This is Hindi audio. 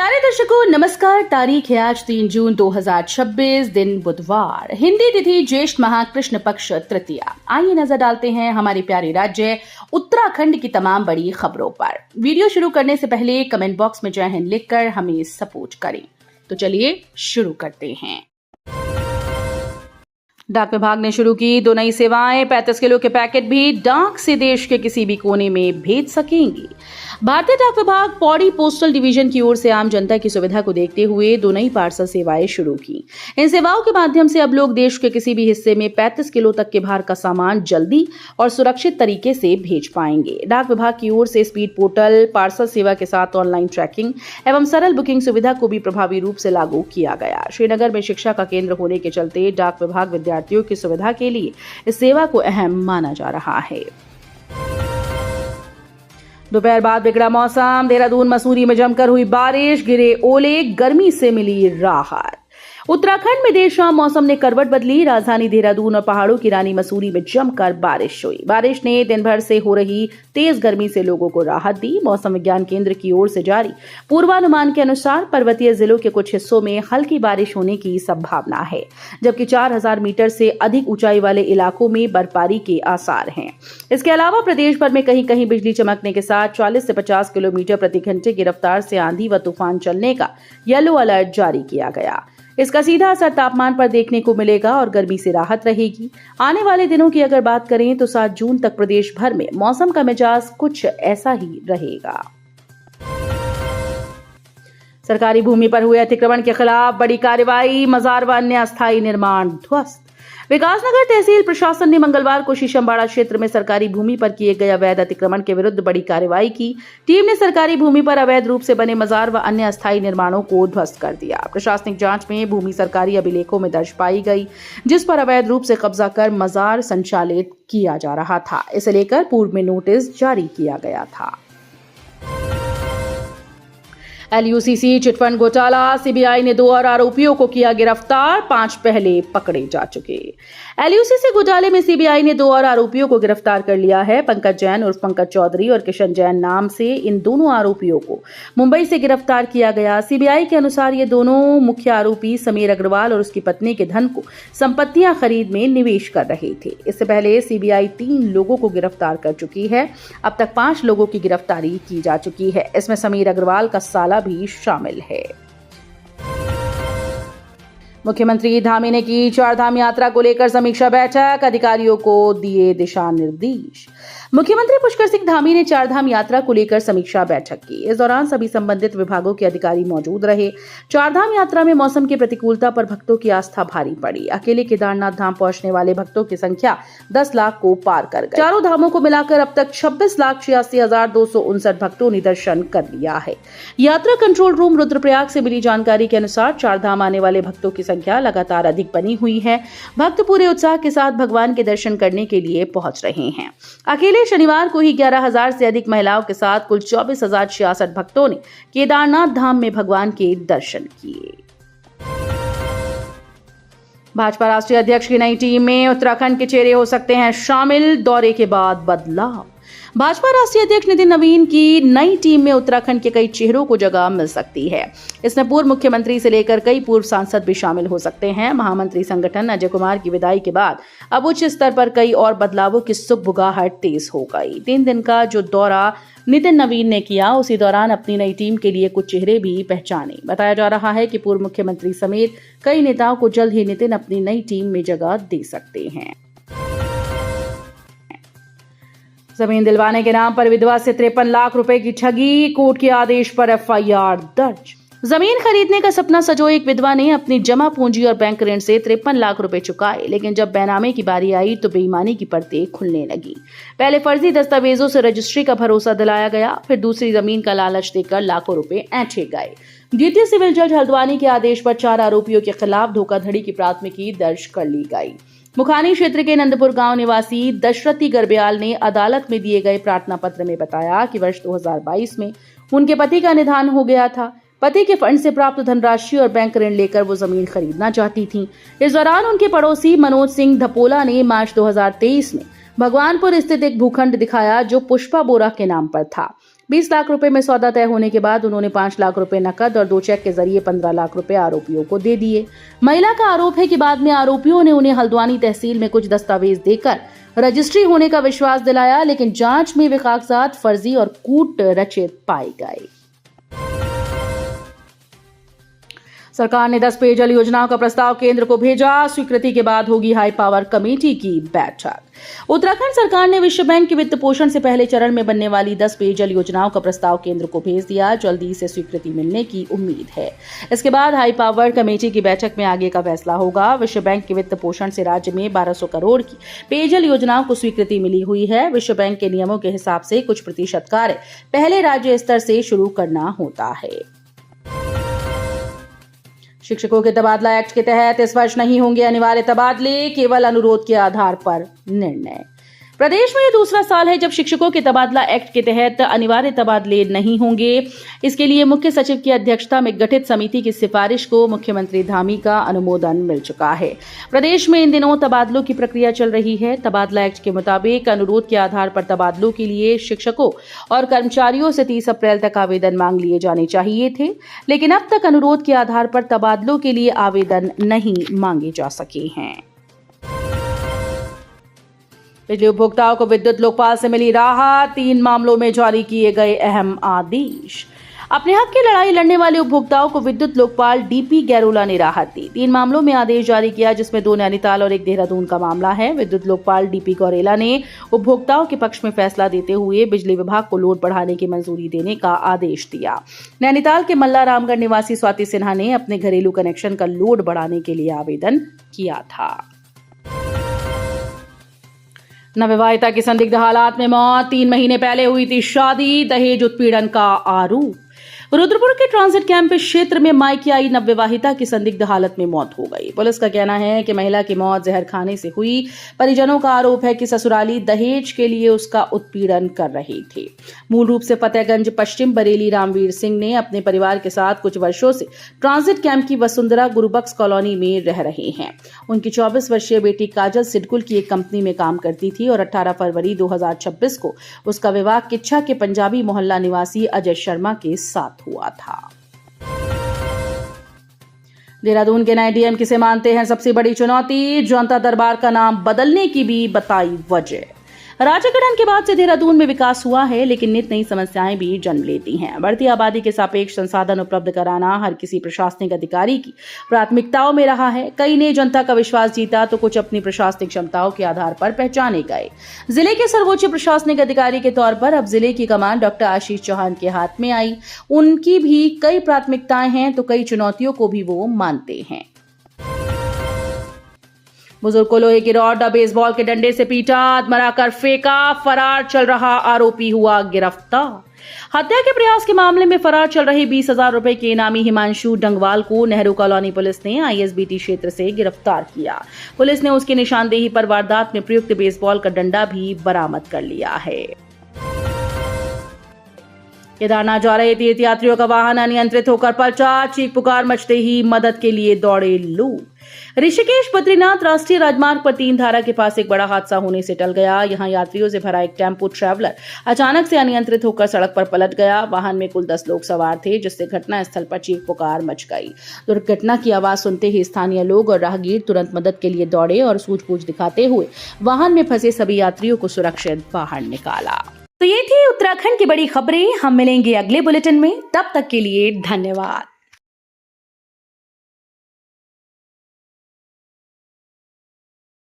प्यारे दर्शकों नमस्कार। तारीख है आज 3 जून 2026, दिन बुधवार, हिंदी तिथि ज्येष्ठ माह कृष्ण पक्ष तृतीया। आइए नजर डालते हैं हमारे प्यारे राज्य उत्तराखंड की तमाम बड़ी खबरों पर। वीडियो शुरू करने से पहले कमेंट बॉक्स में जय हिंद लिखकर हमें सपोर्ट करें। तो चलिए शुरू करते हैं। डाक विभाग ने शुरू की 2 नई सेवाएं। 35 किलो के पैकेट भी डाक से देश के किसी भी कोने में भेज सकेंगी। भारतीय डाक विभाग पौड़ी पोस्टल डिवीजन की ओर से आम जनता की सुविधा को देखते हुए 2 नई पार्सल सेवाएं शुरू की। इन सेवाओं के माध्यम से अब लोग देश के किसी भी हिस्से में 35 किलो तक के भार का सामान जल्दी और सुरक्षित तरीके से भेज पाएंगे। डाक विभाग की ओर से स्पीड पोर्टल, पार्सल सेवा के साथ ऑनलाइन ट्रैकिंग एवं सरल बुकिंग सुविधा को भी प्रभावी रूप से लागू किया गया। श्रीनगर में शिक्षा का केंद्र होने के चलते डाक विभाग विद्यार्थियों की सुविधा के लिए इस सेवा को अहम माना जा रहा है। दोपहर बाद बिगड़ा मौसम। देहरादून मसूरी में जमकर हुई बारिश, गिरे ओले, गर्मी से मिली राहत। उत्तराखंड में देर शाम मौसम ने करवट बदली। राजधानी देहरादून और पहाड़ों की रानी मसूरी में जमकर बारिश हुई। बारिश ने दिन भर से हो रही तेज गर्मी से लोगों को राहत दी। मौसम विज्ञान केंद्र की ओर से जारी पूर्वानुमान के अनुसार पर्वतीय जिलों के कुछ हिस्सों में हल्की बारिश होने की संभावना है, जबकि 4000 मीटर से अधिक ऊंचाई वाले इलाकों में बर्फबारी के आसार हैं। इसके अलावा प्रदेश भर में कहीं कहीं बिजली चमकने के साथ 40 से 50 किलोमीटर प्रति घंटे की रफ्तार से आंधी व तूफान चलने का येलो अलर्ट जारी किया गया। इसका सीधा असर तापमान पर देखने को मिलेगा और गर्मी से राहत रहेगी। आने वाले दिनों की अगर बात करें तो 7 जून तक प्रदेश भर में मौसम का मिजाज कुछ ऐसा ही रहेगा। सरकारी भूमि पर हुए अतिक्रमण के खिलाफ बड़ी कार्रवाई। मजार व अन्य अस्थायी निर्माण ध्वस्त। विकासनगर तहसील प्रशासन ने मंगलवार को शीशमबाड़ा क्षेत्र में सरकारी भूमि पर किए गए अवैध अतिक्रमण के विरुद्ध बड़ी कार्रवाई की। टीम ने सरकारी भूमि पर अवैध रूप से बने मजार व अन्य अस्थायी निर्माणों को ध्वस्त कर दिया। प्रशासनिक जांच में भूमि सरकारी अभिलेखों में दर्ज पाई गई, जिस पर अवैध रूप से कब्जा कर मजार संचालित किया जा रहा था। इसे लेकर पूर्व में नोटिस जारी किया गया था। LUCC चिटफंड घोटाला। सीबीआई ने 2 और आरोपियों को किया गिरफ्तार, 5 पहले पकड़े जा चुके। LUCC घोटाले में सीबीआई ने 2 और आरोपियों को गिरफ्तार कर लिया है। पंकज जैन उर्फ पंकज चौधरी और किशन जैन नाम से इन दोनों आरोपियों को मुंबई से गिरफ्तार किया गया। सीबीआई के अनुसार ये दोनों मुख्य आरोपी समीर अग्रवाल और उसकी पत्नी के धन को संपत्तियां खरीद में निवेश कर रहे थे। इससे पहले सीबीआई 3 लोगों को गिरफ्तार कर चुकी है। अब तक 5 लोगों की गिरफ्तारी की जा चुकी है। इसमें समीर अग्रवाल का साला भी शामिल है। मुख्यमंत्री धामी ने की 4 धाम यात्रा को लेकर समीक्षा बैठक। अधिकारियों को दिए दिशा निर्देश। मुख्यमंत्री पुष्कर सिंह धामी ने 4 धाम यात्रा को लेकर समीक्षा बैठक की। इस दौरान सभी संबंधित विभागों के अधिकारी मौजूद रहे। 4 धाम यात्रा में मौसम की प्रतिकूलता पर भक्तों की आस्था भारी पड़ी। अकेले केदारनाथ धाम पहुंचने वाले भक्तों की संख्या 10 लाख को पार कर गई। चारों धामों को मिलाकर अब तक 26,86,259 भक्तों ने दर्शन कर लिया है। यात्रा कंट्रोल रूम रुद्रप्रयाग से मिली जानकारी के अनुसार 4 धाम आने वाले भक्तों की संख्या लगातार अधिक बनी हुई है। भक्त पूरे उत्साह के साथ भगवान के दर्शन करने के लिए पहुंच रहे हैं। अकेले शनिवार को ही 11,000 से अधिक महिलाओं के साथ कुल 24,066 भक्तों ने केदारनाथ धाम में भगवान के दर्शन किए। भाजपा राष्ट्रीय अध्यक्ष की नई टीम में उत्तराखंड के चेहरे हो सकते हैं शामिल। दौरे के बाद बदलाव। भाजपा राष्ट्रीय अध्यक्ष नितिन नवीन की नई टीम में उत्तराखंड के कई चेहरों को जगह मिल सकती है। इसमें पूर्व मुख्यमंत्री से लेकर कई पूर्व सांसद भी शामिल हो सकते हैं। महामंत्री संगठन अजय कुमार की विदाई के बाद अब उच्च स्तर पर कई और बदलावों की सुगबुगाहट तेज हो गई। 3 दिन का जो दौरा नितिन नवीन ने किया, उसी दौरान अपनी नई टीम के लिए कुछ चेहरे भी पहचाने। बताया जा रहा है कि पूर्व मुख्यमंत्री समेत कई नेताओं को जल्द ही नितिन अपनी नई टीम में जगह दे सकते हैं। जमीन दिलवाने के नाम पर विधवा से 53 लाख रुपए की ठगी। कोर्ट के आदेश पर FIR दर्ज। जमीन खरीदने का सपना सजोए एक विधवा ने अपनी जमा पूंजी और बैंक ऋण से 53 लाख रुपए चुकाए, लेकिन जब बेनामे की बारी आई तो बेईमानी की परतें खुलने लगी। पहले फर्जी दस्तावेजों से रजिस्ट्री का भरोसा दिलाया गया, फिर दूसरी जमीन का लालच देकर लाखों रुपए ऐंठे गए। द्वितीय सिविल जज हल्द्वानी के आदेश पर 4 आरोपियों के खिलाफ धोखाधड़ी की प्राथमिकी दर्ज कर ली गई। मुखानी क्षेत्र के नंदपुर गांव निवासी दशरथी गर्ब्याल ने अदालत में दिए गए प्रार्थना पत्र में बताया कि वर्ष 2022 में उनके पति का निधन हो गया था। पति के फंड से प्राप्त धनराशि और बैंक ऋण लेकर वो जमीन खरीदना चाहती थीं। इस दौरान उनके पड़ोसी मनोज सिंह धपोला ने मार्च 2023 में भगवानपुर स्थित एक भूखंड दिखाया जो पुष्पा बोरा के नाम पर था। 20 लाख रुपए में सौदा तय होने के बाद उन्होंने 5 लाख रुपए नकद और 2 चेक के जरिए 15 लाख रुपए आरोपियों को दे दिए। महिला का आरोप है कि बाद में आरोपियों ने उन्हें हल्द्वानी तहसील में कुछ दस्तावेज देकर रजिस्ट्री होने का विश्वास दिलाया, लेकिन जांच में वे कागजात फर्जी और कूट रचित पाए गए। सरकार ने 10 पेयजल योजनाओं का प्रस्ताव केंद्र को भेजा। स्वीकृति के बाद होगी हाई पावर कमेटी की बैठक। उत्तराखंड सरकार ने विश्व बैंक के वित्त पोषण से पहले चरण में बनने वाली 10 पेयजल योजनाओं का प्रस्ताव केंद्र को भेज दिया। जल्दी से स्वीकृति मिलने की उम्मीद है। इसके बाद हाई पावर कमेटी की बैठक में आगे का फैसला होगा। विश्व बैंक के वित्त पोषण से राज्य में 1200 करोड़ की पेयजल योजनाओं को स्वीकृति मिली हुई है। विश्व बैंक के नियमों के हिसाब से कुछ प्रतिशत कार्य पहले राज्य स्तर से शुरू करना होता है। शिक्षकों के तबादला एक्ट के तहत इस वर्ष नहीं होंगे अनिवार्य तबादले, केवल अनुरोध के आधार पर निर्णय। प्रदेश में यह दूसरा साल है जब शिक्षकों के तबादला एक्ट के तहत अनिवार्य तबादले नहीं होंगे। इसके लिए मुख्य सचिव की अध्यक्षता में गठित समिति की सिफारिश को मुख्यमंत्री धामी का अनुमोदन मिल चुका है। प्रदेश में इन दिनों तबादलों की प्रक्रिया चल रही है। तबादला एक्ट के मुताबिक अनुरोध के आधार पर तबादलों के लिए शिक्षकों और कर्मचारियों से 30 अप्रैल तक आवेदन मांग लिए जाने चाहिए थे, लेकिन अब तक अनुरोध के आधार पर तबादलों के लिए आवेदन नहीं मांगे जा सके हैं। बिजली उपभोक्ताओं को विद्युत लोकपाल से मिली राहत। 3 मामलों में जारी किए गए अहम आदेश। अपने हक की लड़ाई लड़ने वाले उपभोक्ताओं को विद्युत लोकपाल डीपी गैरोला ने राहत दी। 3 मामलों में आदेश जारी किया, जिसमें 2 नैनीताल और 1 देहरादून का मामला है। विद्युत लोकपाल डीपी गौरेला ने उपभोक्ताओं के पक्ष में फैसला देते हुए बिजली विभाग को लोड बढ़ाने की मंजूरी देने का आदेश दिया। नैनीताल के मल्ला रामगढ़ निवासी स्वाति सिन्हा ने अपने घरेलू कनेक्शन का लोड बढ़ाने के लिए आवेदन किया था। नवविवाहिता की संदिग्ध हालात में मौत। 3 महीने पहले हुई थी शादी। दहेज उत्पीड़न का आरोप। रुद्रपुर के ट्रांजिट कैंप क्षेत्र में मायके आई नवविवाहिता की संदिग्ध हालत में मौत हो गई। पुलिस का कहना है कि महिला की मौत जहर खाने से हुई। परिजनों का आरोप है कि ससुराली दहेज के लिए उसका उत्पीड़न कर रहे थे। मूल रूप से फतेहगंज पश्चिम बरेली रामवीर सिंह ने अपने परिवार के साथ कुछ वर्षों से ट्रांजिट कैंप की वसुंधरा गुरुबक्स कॉलोनी में रह रहे हैं। उनकी 24 वर्षीय बेटी काजल सिडकुल की एक कंपनी में काम करती थी और 18 फरवरी 2026 को उसका विवाह किच्छा के पंजाबी मोहल्ला निवासी अजय शर्मा के साथ हुआ था। देहरादून के नए डीएम किसे मानते हैं सबसे बड़ी चुनौती। जनता दरबार का नाम बदलने की भी बताई वजह। राज्य गठन के बाद से देहरादून में विकास हुआ है, लेकिन नित नई समस्याएं भी जन्म लेती हैं। बढ़ती आबादी के सापेक्ष संसाधन उपलब्ध कराना हर किसी प्रशासनिक अधिकारी की प्राथमिकताओं में रहा है। कई ने जनता का विश्वास जीता तो कुछ अपनी प्रशासनिक क्षमताओं के आधार पर पहचाने गए। जिले के सर्वोच्च प्रशासनिक अधिकारी के तौर पर अब जिले की कमान डॉक्टर आशीष चौहान के हाथ में आई। उनकी भी कई प्राथमिकताएं हैं तो कई चुनौतियों को भी वो मानते हैं। बुजुर्ग को लोहे की रॉड और बेसबॉल के डंडे से पीटा, मराकर फेंका। फरार चल रहा आरोपी हुआ गिरफ्तार। हत्या के प्रयास के मामले में फरार चल रहे 20,000 रुपए के इनामी हिमांशु डंगवाल को नेहरू कॉलोनी पुलिस ने आईएसबीटी क्षेत्र से गिरफ्तार किया। पुलिस ने उसकी निशानदेही पर वारदात में प्रयुक्त बेसबॉल का डंडा भी बरामद कर लिया है। केदारनाथ जा रहे तीर्थयात्रियों का वाहन अनियंत्रित होकर पलटा। चीख पुकार मचते ही मदद के लिए दौड़े लोग। ऋषिकेश बद्रीनाथ राष्ट्रीय राजमार्ग पर 3 धारा के पास एक बड़ा हादसा होने से टल गया। यहां यात्रियों से भरा एक टेम्पो ट्रैवलर अचानक से अनियंत्रित होकर सड़क पर पलट गया। वाहन में कुल 10 लोग सवार थे, जिससे घटना स्थल पर चीख पुकार मच गई। दुर्घटना की आवाज सुनते ही स्थानीय लोग और राहगीर तुरंत मदद के लिए दौड़े और सूझबूझ दिखाते हुए वाहन में फंसे सभी यात्रियों को सुरक्षित बाहर निकाला। तो ये थी उत्तराखंड की बड़ी खबरें। हम मिलेंगे अगले बुलेटिन में, तब तक के लिए धन्यवाद।